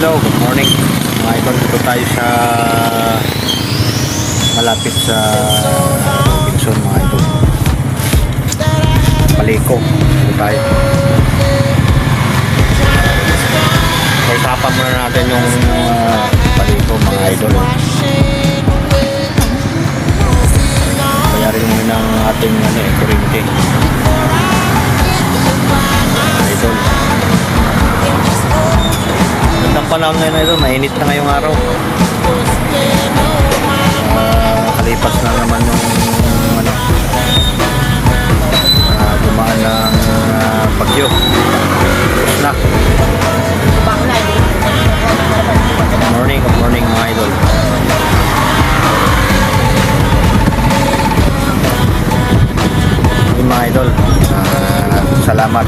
Hello, good morning mga idol. Dito tayo sa malapit sa Robinson mga idol. Paliko. Dito tayo. Pag-usapan muna natin yung Paliko mga idol. Bayarin muna ng ating kurente. Idol. Ang panahon ngayon na ito, mainit na ngayong araw. Kalipas na naman yung gumaan ng bagyo. Tapos na. Good morning mga idol. Mga idol, salamat.